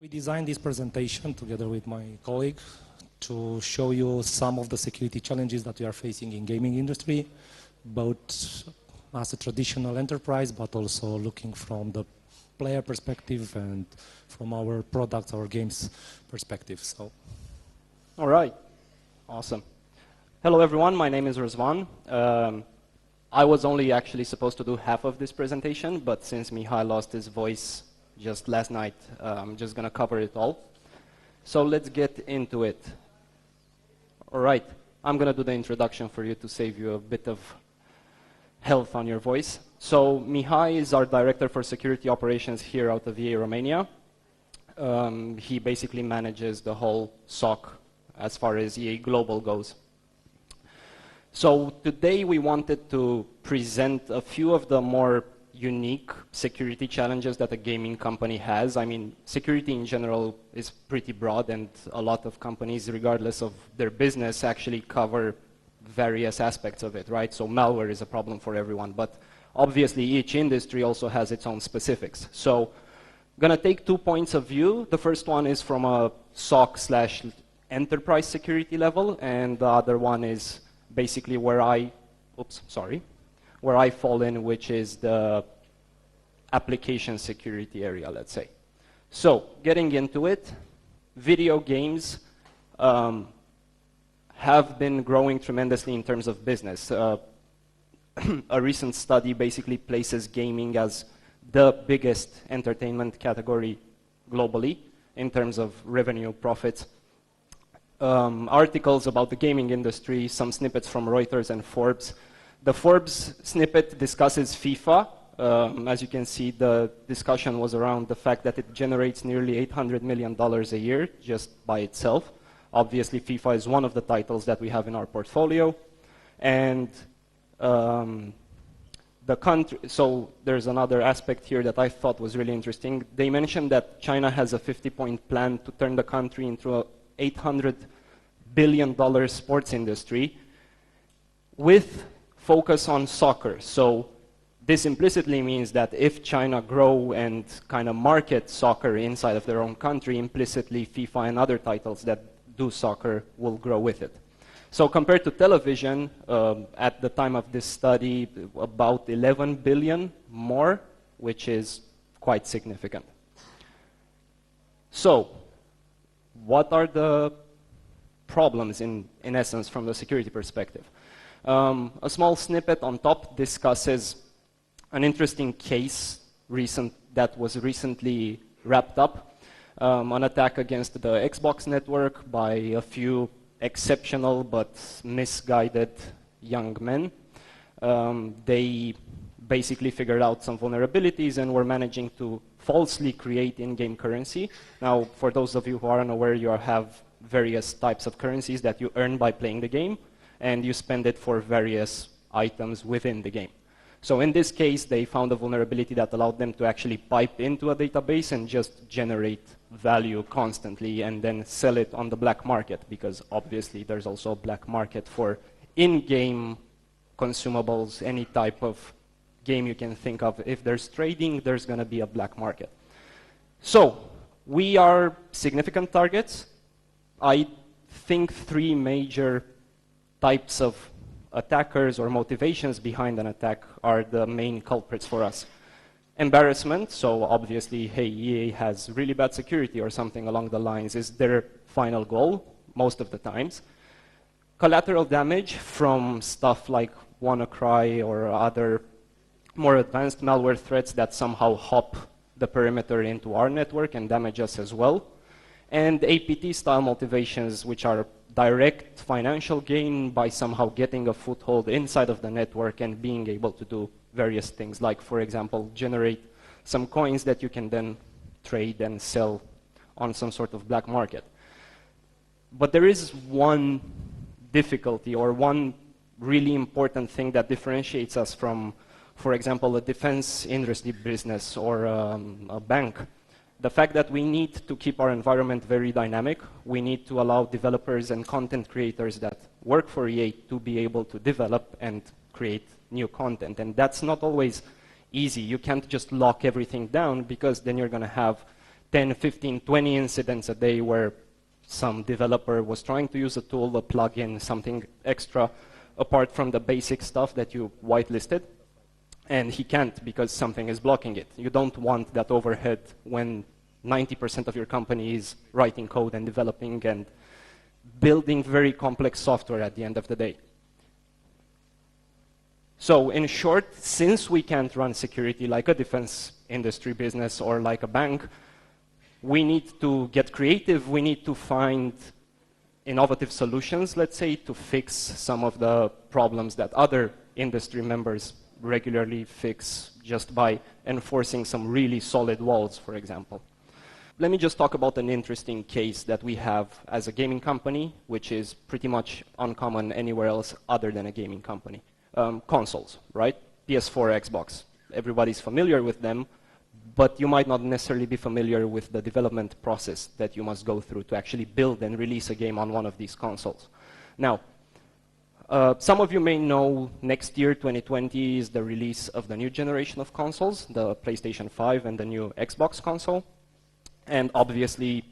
We designed this presentation together with my colleague to show you some of the security challenges that we are facing in gaming industry, both as a traditional enterprise, but also looking from the player perspective and from our products, our games perspective. So, all right, awesome. Hello everyone, my name is Razvan. I was only actually supposed to do half of this presentation, but since Mihai lost his voice just last night, I'm just going to cover it all. So let's get into it. All right, I'm going to do the introduction for you to save you a bit of health on your voice. So Mihai is our Director for Security Operations here out of EA Romania. He basically manages the whole SOC as far as EA Global goes. So today we wanted to present a few of the more unique security challenges that a gaming company has. I mean, security in general is pretty broad, and a lot of companies, regardless of their business, actually cover various aspects of it, right? So malware is a problem for everyone, but obviously each industry also has its own specifics. So I'm going to take 2 points of view. The first one is from a SOC/enterprise security level, and the other one is basically where I fall in, which is the application security area, let's say. So, getting into it, video games have been growing tremendously in terms of business. A recent study basically places gaming as the biggest entertainment category globally in terms of revenue, profits. Articles about the gaming industry, some snippets from Reuters and Forbes. The Forbes snippet discusses FIFA. As you can see, the discussion was around the fact that it generates nearly $800 million a year just by itself. Obviously, FIFA is one of the titles that we have in our portfolio. And so there's another aspect here that I thought was really interesting. They mentioned that China has a 50-point plan to turn the country into a $800 billion sports industry with focus on soccer. So this implicitly means that if China grow and kind of market soccer inside of their own country, implicitly FIFA and other titles that do soccer will grow with it. So compared to television, at the time of this study, about 11 billion more, which is quite significant. So what are the problems in essence from the security perspective? A small snippet on top discusses an interesting case that was recently wrapped up, an attack against the Xbox network by a few exceptional but misguided young men. They basically figured out some vulnerabilities and were managing to falsely create in-game currency. Now, for those of you who are unaware, you have various types of currencies that you earn by playing the game, and you spend it for various items within the game. So in this case, they found a vulnerability that allowed them to actually pipe into a database and just generate value constantly and then sell it on the black market, because obviously there's also a black market for in-game consumables, any type of game you can think of. If there's trading, there's going to be a black market. So we are significant targets. I think 3 major types of attackers or motivations behind an attack are the main culprits for us. Embarrassment, so obviously, hey, EA has really bad security or something along the lines is their final goal, most of the times. Collateral damage from stuff like WannaCry or other more advanced malware threats that somehow hop the perimeter into our network and damage us as well. And APT-style motivations, which are direct financial gain by somehow getting a foothold inside of the network and being able to do various things, like, for example, generate some coins that you can then trade and sell on some sort of black market. But there is one difficulty or one really important thing that differentiates us from, for example, a defense industry business or a bank. The fact that we need to keep our environment very dynamic, we need to allow developers and content creators that work for EA to be able to develop and create new content. And that's not always easy. You can't just lock everything down, because then you're going to have 10, 15, 20 incidents a day where some developer was trying to use a tool, a plugin, something extra, apart from the basic stuff that you whitelisted, and he can't because something is blocking it. You don't want that overhead when 90% of your company is writing code and developing and building very complex software at the end of the day. So in short, since we can't run security like a defense industry business or like a bank, we need to get creative. We need to find innovative solutions, let's say, to fix some of the problems that other industry members regularly fix just by enforcing some really solid walls, for example. Let me just talk about an interesting case that we have as a gaming company, which is pretty much uncommon anywhere else other than a gaming company. Consoles, right? PS4, Xbox. Everybody's familiar with them, but you might not necessarily be familiar with the development process that you must go through to actually build and release a game on one of these consoles. Now, some of you may know next year, 2020, is the release of the new generation of consoles, the PlayStation 5 and the new Xbox console. And obviously,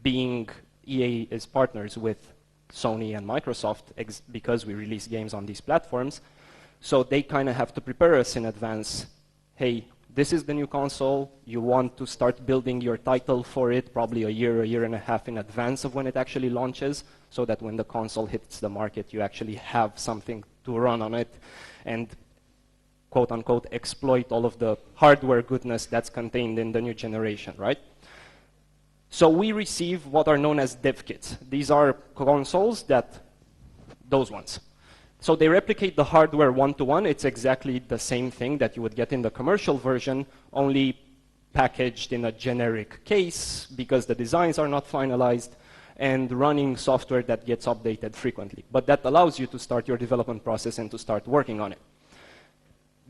being EA is partners with Sony and Microsoft because we release games on these platforms, so they kind of have to prepare us in advance. Hey, this is the new console. You want to start building your title for it probably a year and a half in advance of when it actually launches, so that when the console hits the market, you actually have something to run on it and quote-unquote exploit all of the hardware goodness that's contained in the new generation, right? So we receive what are known as dev kits. These are consoles those ones. So they replicate the hardware one-to-one. It's exactly the same thing that you would get in the commercial version, only packaged in a generic case because the designs are not finalized and running software that gets updated frequently. But that allows you to start your development process and to start working on it.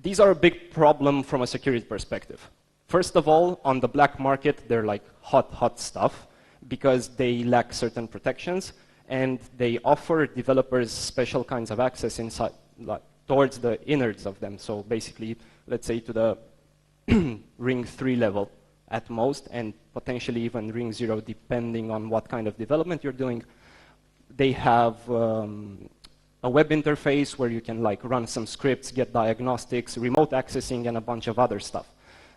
These are a big problem from a security perspective. First of all, on the black market, they're like hot stuff because they lack certain protections and they offer developers special kinds of access inside, like, towards the innards of them. So basically, let's say to the ring 3 level at most, and potentially even ring 0 depending on what kind of development you're doing. They have a web interface where you can like run some scripts, get diagnostics, remote accessing, and a bunch of other stuff.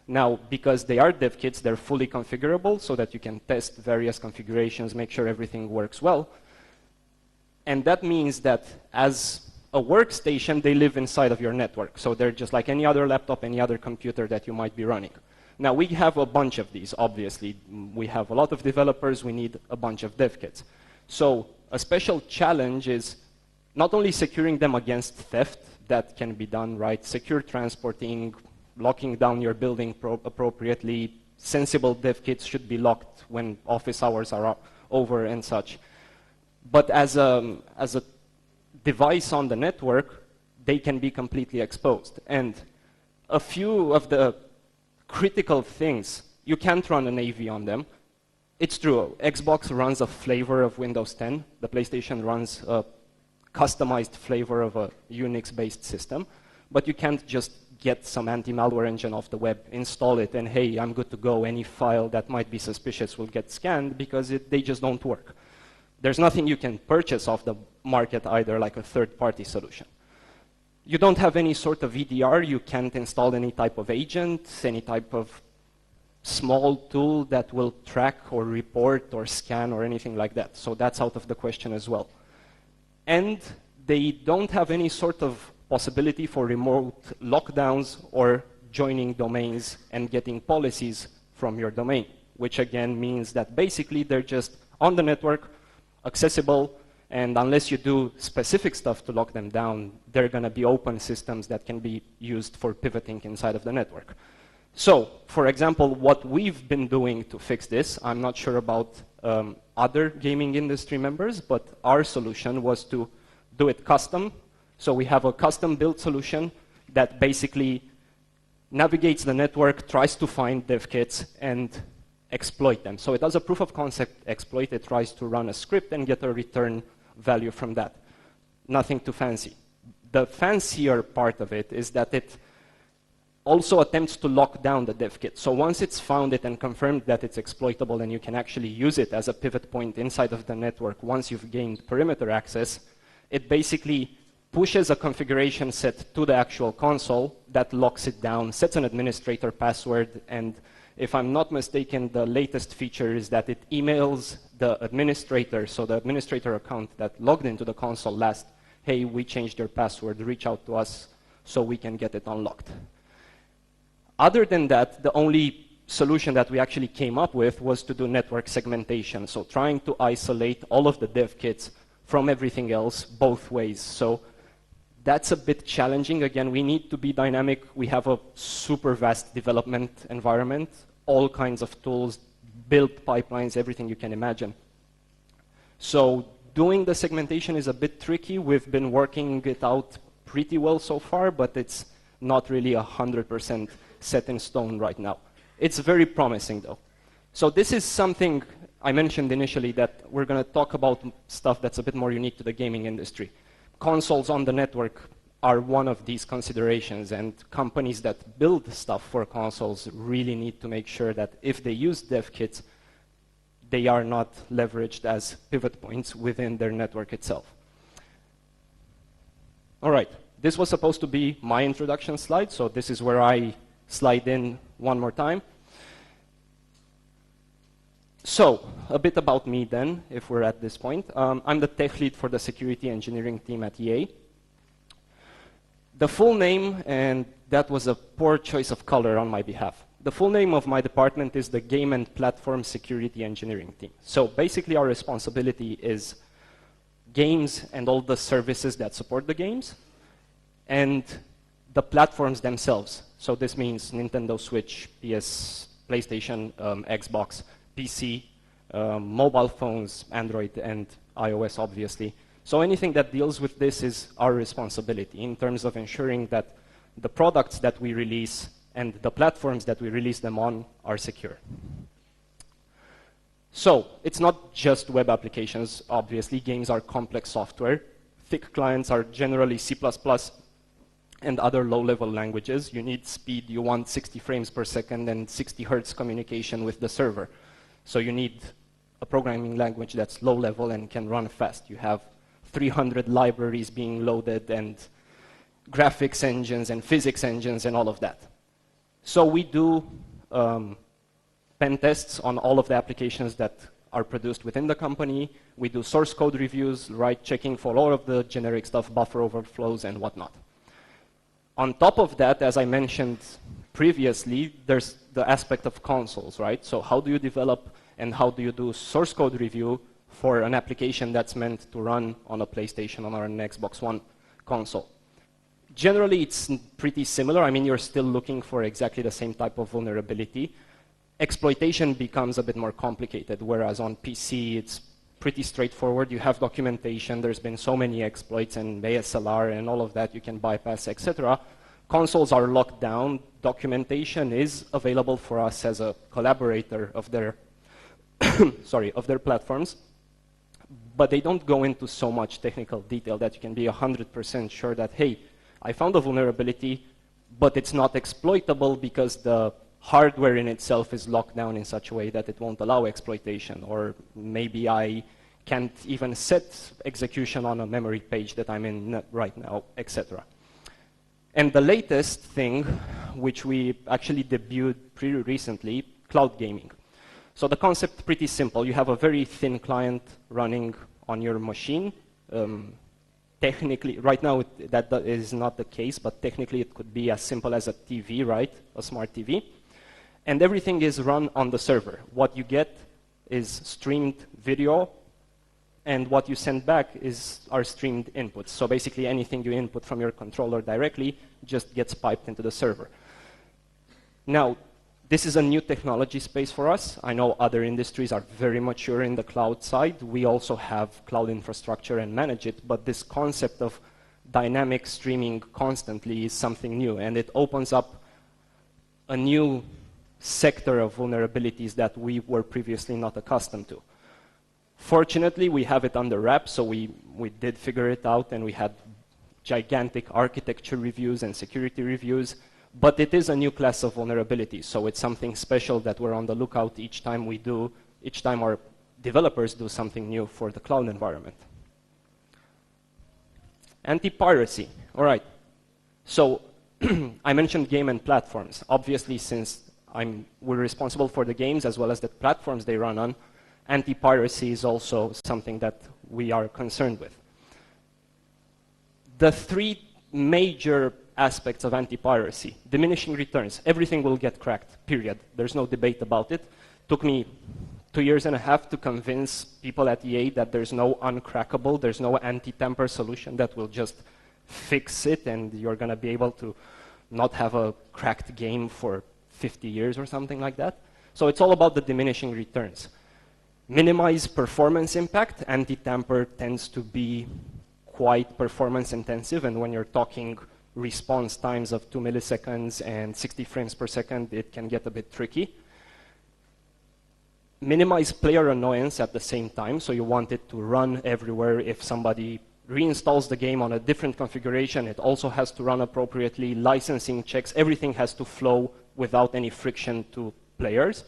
Now, because they are dev kits, they're fully configurable so that you can test various configurations, make sure everything works well. And that means that as a workstation, they live inside of your network. So they're just like any other laptop, any other computer that you might be running. Now, we have a bunch of these, obviously. We have a lot of developers. We need a bunch of dev kits. So a special challenge is not only securing them against theft, that can be done, right? Secure transporting, locking down your building appropriately. Sensible dev kits should be locked when office hours are over and such. But as a device on the network, they can be completely exposed. And a few of the critical things, you can't run an AV on them. It's true, Xbox runs a flavor of Windows 10. The PlayStation runs a customized flavor of a Unix-based system. But you can't just get some anti-malware engine off the web, install it, and hey, I'm good to go. Any file that might be suspicious will get scanned because they just don't work. There's nothing you can purchase off the market either, like a third-party solution. You don't have any sort of EDR. You can't install any type of agent, any type of small tool that will track or report or scan or anything like that. So that's out of the question as well. And they don't have any sort of possibility for remote lockdowns or joining domains and getting policies from your domain, which again means that basically they're just on the network, accessible, and unless you do specific stuff to lock them down, they're going to be open systems that can be used for pivoting inside of the network. So, for example, what we've been doing to fix this, I'm not sure about other gaming industry members, but our solution was to do it custom. So we have a custom-built solution that basically navigates the network, tries to find dev kits, and exploit them. So it does a proof of concept exploit. It tries to run a script and get a return value from that. Nothing too fancy. The fancier part of it is that it also attempts to lock down the dev kit. So once it's founded and confirmed that it's exploitable and you can actually use it as a pivot point inside of the network once you've gained perimeter access, it basically pushes a configuration set to the actual console that locks it down, sets an administrator password, and if I'm not mistaken, the latest feature is that it emails the administrator, so the administrator account that logged into the console last, hey, we changed your password, reach out to us so we can get it unlocked. Other than that, the only solution that we actually came up with was to do network segmentation, so trying to isolate all of the dev kits from everything else both ways. So that's a bit challenging. Again, we need to be dynamic. We have a super vast development environment, all kinds of tools, build pipelines, everything you can imagine. So doing the segmentation is a bit tricky. We've been working it out pretty well so far, but it's not really 100% set in stone right now. It's very promising though. So this is something I mentioned initially, that we're going to talk about stuff that's a bit more unique to the gaming industry. Consoles on the network are one of these considerations, and companies that build stuff for consoles really need to make sure that if they use dev kits, they are not leveraged as pivot points within their network itself. All right, this was supposed to be my introduction slide, so this is where I slide in one more time. So, a bit about me then, if we're at this point. I'm the tech lead for the security engineering team at EA. The full name, and that was a poor choice of color on my behalf. The full name of my department is the Game and Platform Security Engineering Team. So basically our responsibility is games and all the services that support the games, and the platforms themselves. So this means Nintendo Switch, PS, PlayStation, Xbox, PC, mobile phones, Android, and iOS, obviously. So anything that deals with this is our responsibility in terms of ensuring that the products that we release and the platforms that we release them on are secure. So it's not just web applications, obviously. Games are complex software. Thick clients are generally C++ and other low-level languages. You need speed. You want 60 frames per second and 60 hertz communication with the server. So you need a programming language that's low-level and can run fast. You have 300 libraries being loaded and graphics engines and physics engines and all of that. So we do pen tests on all of the applications that are produced within the company. We do source code reviews, right, checking for all of the generic stuff, buffer overflows and whatnot. On top of that, as I mentioned previously, there's the aspect of consoles, right? So how do you develop and how do you do source code review for an application that's meant to run on a PlayStation or an Xbox One console? Generally, it's pretty similar. I mean, you're still looking for exactly the same type of vulnerability. Exploitation becomes a bit more complicated, whereas on PC, it's pretty straightforward. You have documentation. There's been so many exploits and ASLR and all of that you can bypass, etc. Consoles are locked down. Documentation is available for us as a collaborator of their of their platforms, but they don't go into so much technical detail that you can be 100% sure that, hey, I found a vulnerability, but it's not exploitable because the hardware in itself is locked down in such a way that it won't allow exploitation, or maybe I can't even set execution on a memory page that I'm in right now, etc. And the latest thing, which we actually debuted pretty recently, cloud gaming. So the concept pretty simple. You have a very thin client running on your machine. Technically, right now that is not the case, but technically it could be as simple as a TV, right? A smart TV. And everything is run on the server. What you get is streamed video, and what you send back are streamed inputs. So basically anything you input from your controller directly just gets piped into the server. Now, this is a new technology space for us. I know other industries are very mature in the cloud side. We also have cloud infrastructure and manage it, but this concept of dynamic streaming constantly is something new, and it opens up a new sector of vulnerabilities that we were previously not accustomed to. Fortunately, we have it under wraps, so we did figure it out, and we had gigantic architecture reviews and security reviews. but it is a new class of vulnerability, so it's something special that we're on the lookout each time our developers do something new for the cloud environment. Antipiracy, all right. So I mentioned game and platforms. Obviously, since we're responsible for the games as well as the platforms they run on, anti-piracy is also something that we are concerned with. The three major aspects of anti-piracy: diminishing returns. Everything will get cracked, period. There's no debate about it. Took me 2.5 years to convince people at EA that there's no uncrackable, there's no anti-tamper solution that will just fix it and you're going to be able to not have a cracked game for 50 years or something like that. So it's all about the diminishing returns. Minimize performance impact. Anti-tamper tends to be quite performance intensive, and when you're talking response times of 2 milliseconds and 60 frames per second, it can get a bit tricky. Minimize player annoyance at the same time, so you want it to run everywhere. If somebody reinstalls the game on a different configuration, it also has to run appropriately. Licensing checks, everything has to flow without any friction to players.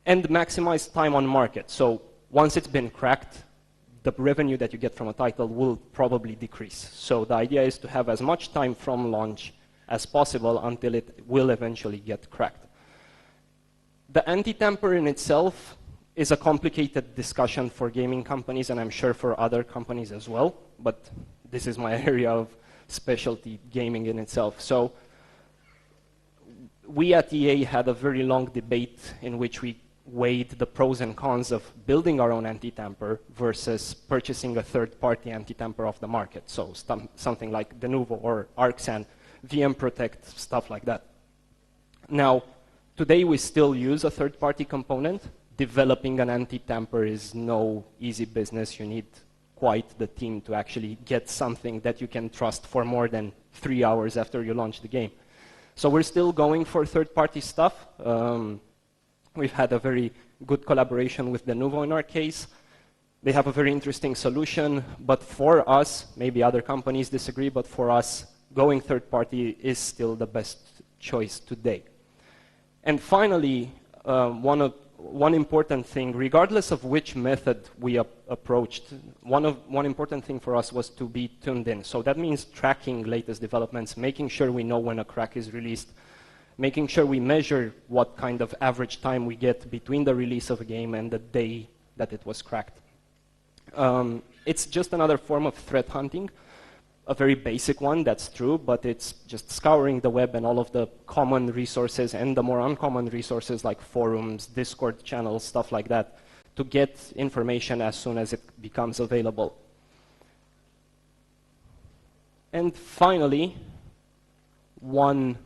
And maximize time on market. So once it's been cracked, the revenue that you get from a title will probably decrease. So the idea is to have as much time from launch as possible until it will eventually get cracked. The anti-tamper in itself is a complicated discussion for gaming companies, and I'm sure for other companies as well, but this is my area of specialty, gaming in itself. So we at EA had a very long debate in which we weighed the pros and cons of building our own anti-tamper versus purchasing a third-party anti-tamper off the market. So something like Denuvo or Arxan, VM Protect, stuff like that. Now, today we still use a third-party component. Developing an anti-tamper is no easy business. You need quite the team to actually get something that you can trust for more than 3 hours after you launch the game. So we're still going for third-party stuff. We've had a very good collaboration with Denuvo in our case. They have a very interesting solution, but for us, maybe other companies disagree, but for us, going third-party is still the best choice today. And finally, one important thing, regardless of which method we approached, one important thing for us was to be tuned in. So that means tracking latest developments, making sure we know when a crack is released, making sure we measure what kind of average time we get between the release of a game and the day that it was cracked. It's just another form of threat hunting, a very basic one, that's true, but it's just scouring the web and all of the common resources and the more uncommon resources like forums, Discord channels, stuff like that, to get information as soon as it becomes available. And finally, one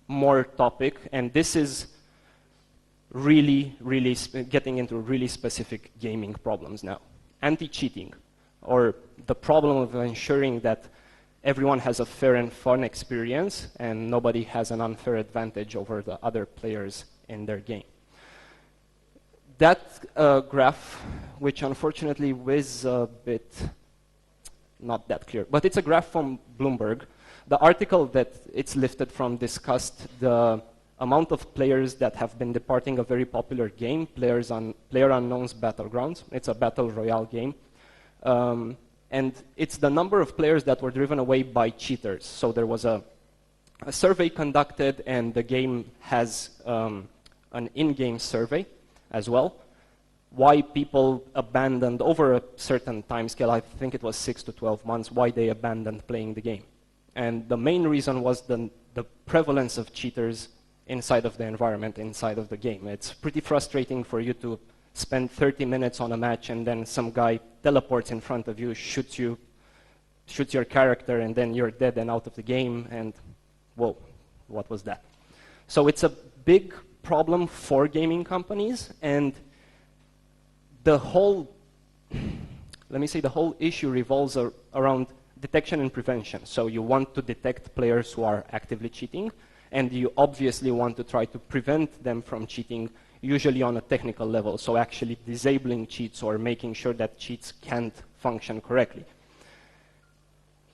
more topic, and this is really getting into really specific gaming problems now. Anti-cheating, or the problem of ensuring that everyone has a fair and fun experience and nobody has an unfair advantage over the other players in their game. That graph, which unfortunately is a bit not that clear, but it's a graph from Bloomberg. The article that it's lifted from discussed the amount of players that have been departing a very popular game, PlayerUnknown's Battlegrounds. It's a battle royale game. And it's the number of players that were driven away by cheaters. So there was a survey conducted, and the game has an in-game survey as well. Why people abandoned over a certain time scale, I think it was 6 to 12 months, why they abandoned playing the game. And the main reason was the prevalence of cheaters inside of the environment, inside of the game. It's pretty frustrating for you to spend 30 minutes on a match and then some guy teleports in front of you, shoots your character, and then you're dead and out of the game, and whoa, what was that? So it's a big problem for gaming companies, and the whole, let me say, the whole issue revolves around detection and prevention. So you want to detect players who are actively cheating, and you obviously want to try to prevent them from cheating, usually on a technical level, so actually disabling cheats or making sure that cheats can't function correctly.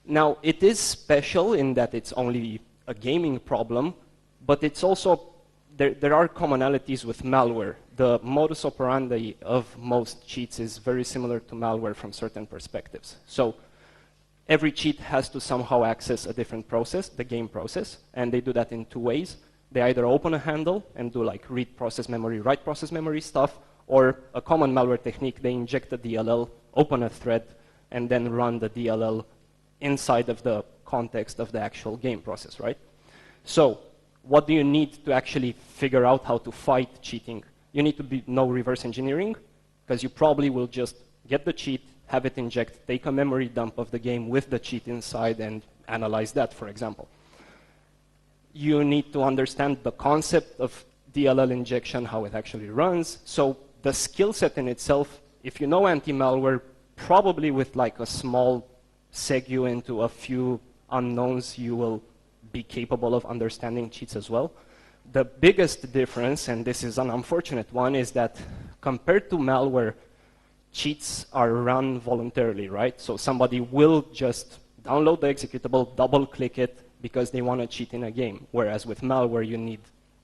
Now, it is special in that it's only a gaming problem, but it's also, there are commonalities with malware. The modus operandi of most cheats is very similar to malware from certain perspectives. So every cheat has to somehow access a different process, the game process, and they do that in two ways. They either open a handle and do like read process memory, write process memory stuff, or a common malware technique, they inject a DLL, open a thread, and then run the DLL inside of the context of the actual game process, right? So what do you need to actually figure out how to fight cheating? You need to know reverse engineering, because you probably will just get the cheat, have it inject, take a memory dump of the game with the cheat inside and analyze that, for example. You need to understand the concept of DLL injection, how it actually runs. So the skill set in itself, if you know anti-malware, probably with like a small segu into a few unknowns, you will be capable of understanding cheats as well. The biggest difference, and this is an unfortunate one, is that compared to malware, cheats are run voluntarily, right? So somebody will just download the executable, double-click it, because they want to cheat in a game. Whereas with malware, you need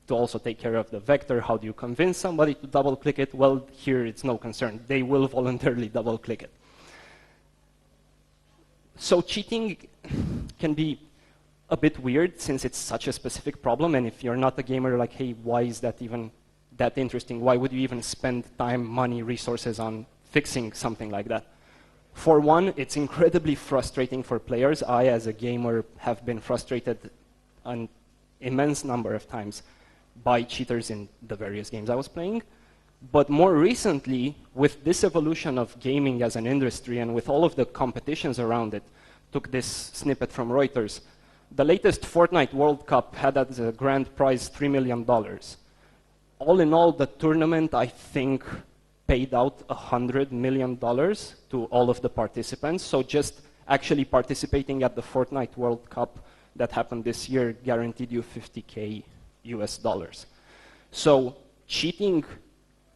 to also take care of the vector. How do you convince somebody to double-click it? Well, here it's no concern. They will voluntarily double-click it. So cheating can be a bit weird since it's such a specific problem, and if you're not a gamer, like, hey, why is that even that interesting? Why would you even spend time, money, resources on fixing something like that? For one, it's incredibly frustrating for players. I, as a gamer, have been frustrated an immense number of times by cheaters in the various games I was playing. But more recently, with this evolution of gaming as an industry and with all of the competitions around it, took this snippet from Reuters, the latest Fortnite World Cup had as a grand prize $3 million. All in all, the tournament, I think, paid out $100 million to all of the participants. So just actually participating at the Fortnite World Cup that happened this year guaranteed you $50K US. So cheating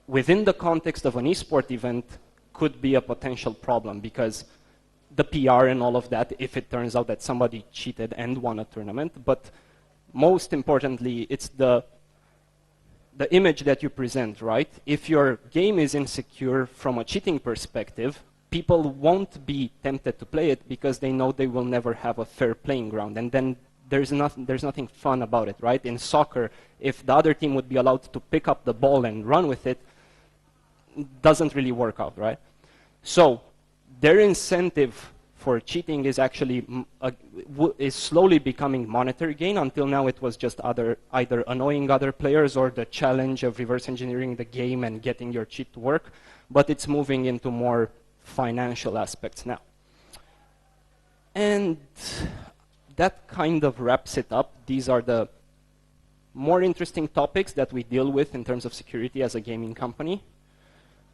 within the context of an esport event could be a potential problem, because the PR and all of that, if it turns out that somebody cheated and won a tournament, but most importantly, it's the image that you present, right? If your game is insecure from a cheating perspective, people won't be tempted to play it because they know they will never have a fair playing ground. And then there's nothing fun about it, right? In soccer, if the other team would be allowed to pick up the ball and run with it, doesn't really work out, right? So their incentive for cheating is actually is slowly becoming monetary gain. Until now, it was just either annoying other players or the challenge of reverse engineering the game and getting your cheat to work. But it's moving into more financial aspects now. And that kind of wraps it up. These are the more interesting topics that we deal with in terms of security as a gaming company.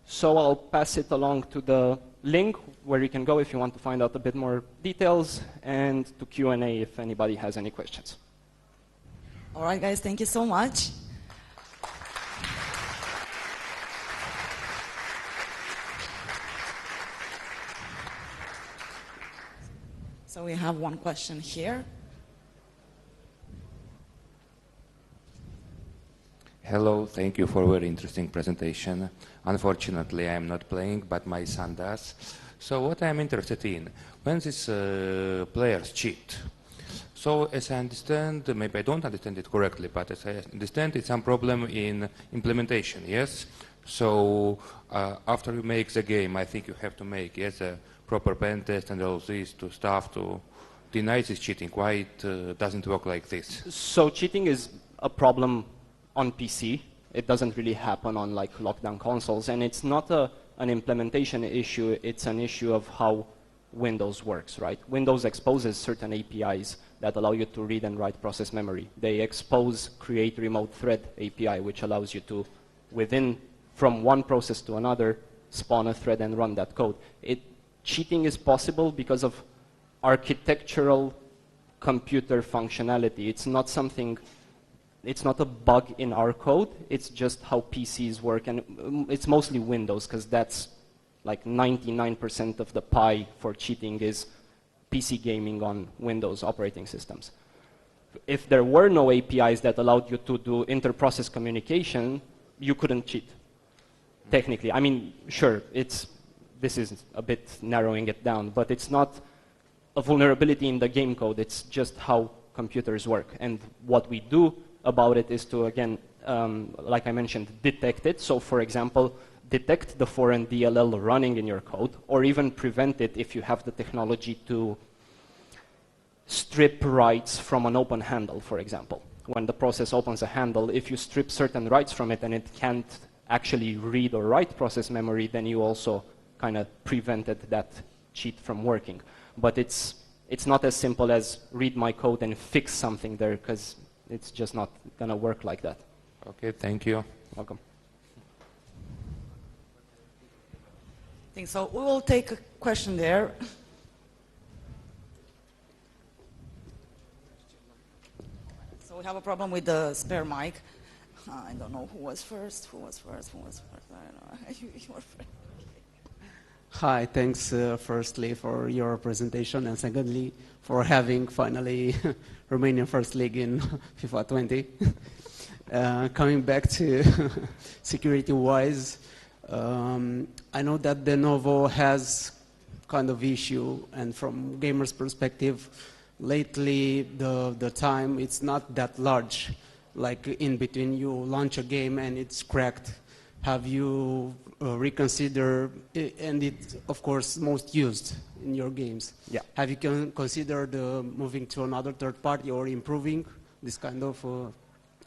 So I'll pass it along to the link where you can go if you want to find out a bit more details, and to Q&A if anybody has any questions. All right, guys, thank you so much. So we have one question here. Hello, thank you for a very interesting presentation. Unfortunately, I'm not playing, but my son does. So what I'm interested in, when these players cheat, so as I understand, maybe I don't understand it correctly, but as I understand, it's some problem in implementation, yes? So after you make the game, I think you have to make, yes, a proper pen test and all this stuff to deny this cheating. Why it doesn't work like this? So cheating is a problem on PC. It doesn't really happen on like lockdown consoles, and it's not an implementation issue, it's an issue of how Windows works, right? Windows exposes certain APIs that allow you to read and write process memory. They expose create remote thread API, which allows you to, from one process to another, spawn a thread and run that code. Cheating is possible because of architectural computer functionality. It's not something, it's not a bug in our code, it's just how PCs work, and it's mostly Windows, because that's like 99% of the pie for cheating is PC gaming on Windows operating systems. if there were no APIs that allowed you to do inter-process communication, you couldn't cheat, technically. I mean, sure, this is a bit narrowing it down, but it's not a vulnerability in the game code. It's just how computers work. And what we do about it is to, again, like I mentioned, detect it. So, for example, detect the foreign DLL running in your code, or even prevent it if you have the technology to strip writes from an open handle, for example. When the process opens a handle, if you strip certain writes from it and it can't actually read or write process memory, then you also kind of prevented that cheat from working. But it's not as simple as read my code and fix something there, because it's just not going to work like that. Okay, thank you. Welcome. I think so. We will take a question there. So we have a problem with the spare mic. I don't know who was first. I don't know. You were first. Hi, thanks firstly for your presentation, and secondly for having finally Romanian First League in FIFA 20. Coming back to security-wise, I know that the Novo has kind of issue, and from gamers' perspective, lately the time it's not that large, like in between you launch a game and it's cracked. Have you reconsidered, and it's of course most used in your games? Yeah. Have you considered moving to another third party or improving this kind of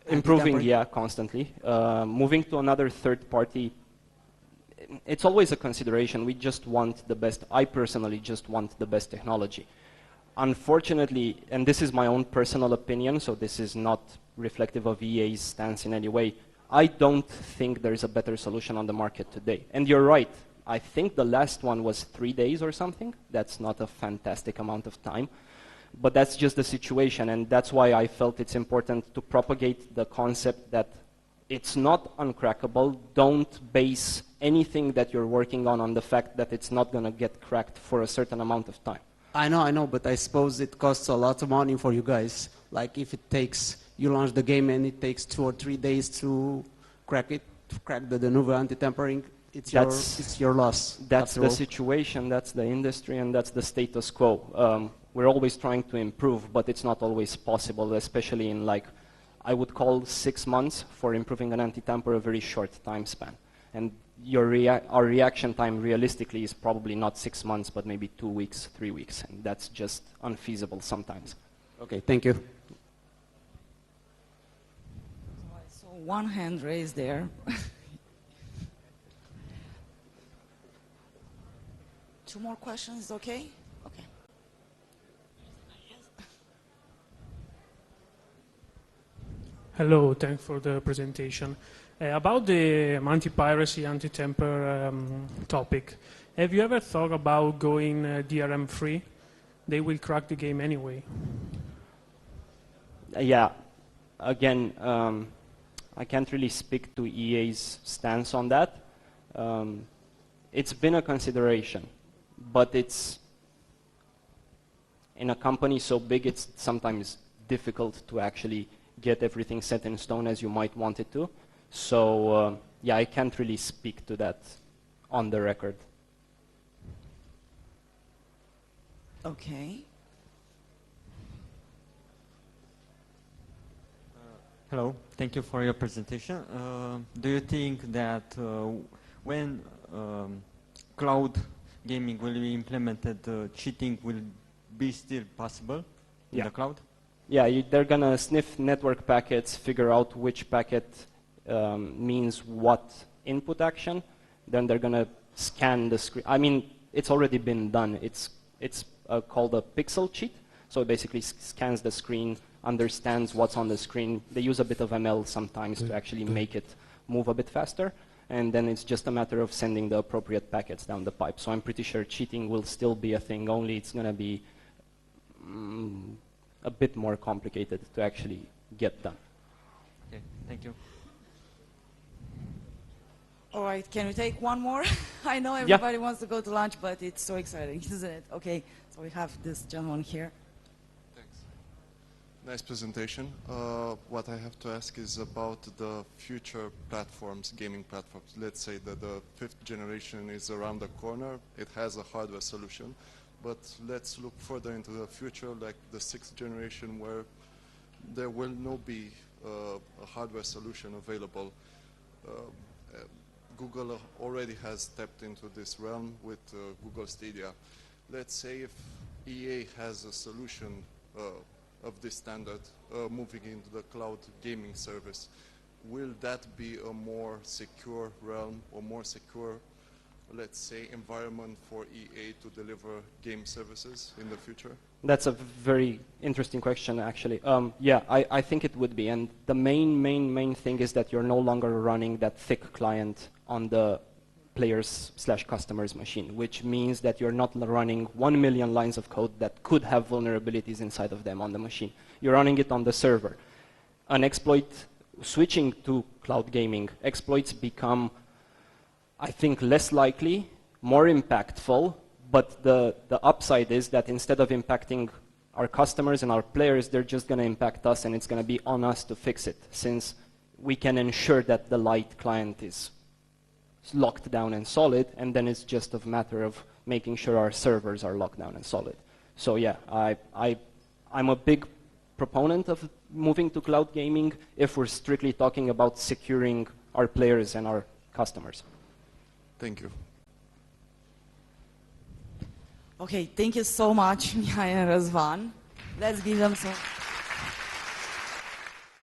improving, anti-tampering? yeah, constantly. Moving to another third party, it's always a consideration. We just want the best. I personally just want the best technology. Unfortunately, and this is my own personal opinion, so this is not reflective of EA's stance in any way, I don't think there's a better solution on the market today. And you're right. I think the last one was 3 days or something. That's not a fantastic amount of time. But that's just the situation, and that's why I felt it's important to propagate the concept that it's not uncrackable. Don't base anything that you're working on the fact that it's not going to get cracked for a certain amount of time. I know, but I suppose it costs a lot of money for you guys. Like if it takes, you launch the game and it takes 2 or 3 days to crack it, to crack the Nuvo anti-tampering, it's your loss. That's the situation, that's the industry, and that's the status quo. We're always trying to improve, but it's not always possible, especially in, like, I would call 6 months for improving an anti-tamper a very short time span. And our reaction time realistically is probably not 6 months, but maybe 2 weeks, 3 weeks, and that's just unfeasible sometimes. Okay, thank you. So I saw one hand raised there. 2 more questions, okay? Okay. Hello, thanks for the presentation. About the anti-piracy, anti-temper topic, have you ever thought about going DRM free? They will crack the game anyway. Yeah, again, I can't really speak to EA's stance on that. It's been a consideration, but it's, in a company so big, it's sometimes difficult to actually get everything set in stone as you might want it to. So, yeah, I can't really speak to that on the record. Okay. Hello, thank you for your presentation. Do you think that when cloud gaming will be implemented, cheating will be still possible in the cloud? Yeah, they're going to sniff network packets, figure out which packet means what input action. Then they're going to scan the screen. I mean, it's already been done. It's called a pixel cheat. So it basically scans the screen, understands what's on the screen. They use a bit of ML sometimes to actually make it move a bit faster. And then it's just a matter of sending the appropriate packets down the pipe. So I'm pretty sure cheating will still be a thing, only it's going to be a bit more complicated to actually get done. Okay, thank you. All right, can we take one more? I know everybody wants to go to lunch, but it's so exciting, isn't it? Okay, so we have this gentleman here. Thanks. Nice presentation. What I have to ask is about the future platforms, gaming platforms. Let's say that the 5th generation is around the corner. It has a hardware solution. But let's look further into the future, like the 6th generation, where there will not be a hardware solution available. Google already has stepped into this realm with Google Stadia. Let's say if EA has a solution of this standard moving into the cloud gaming service, will that be a more secure realm or more secure, let's say, environment for EA to deliver game services in the future? That's a very interesting question, actually. Yeah, I think it would be. And the main thing is that you're no longer running that thick client on the players/customers machine, which means that you're not running 1 million lines of code that could have vulnerabilities inside of them on the machine. You're running it on the server. An exploit, switching to cloud gaming, exploits become, I think, less likely, more impactful, but the upside is that instead of impacting our customers and our players, they're just going to impact us, and it's going to be on us to fix it, since we can ensure that the light client is locked down and solid, and then it's just a matter of making sure our servers are locked down and solid. So yeah, I'm a big proponent of moving to cloud gaming if we're strictly talking about securing our players and our customers. Thank you. Okay, thank you so much, Mihai and Răzvan. Let's give them some...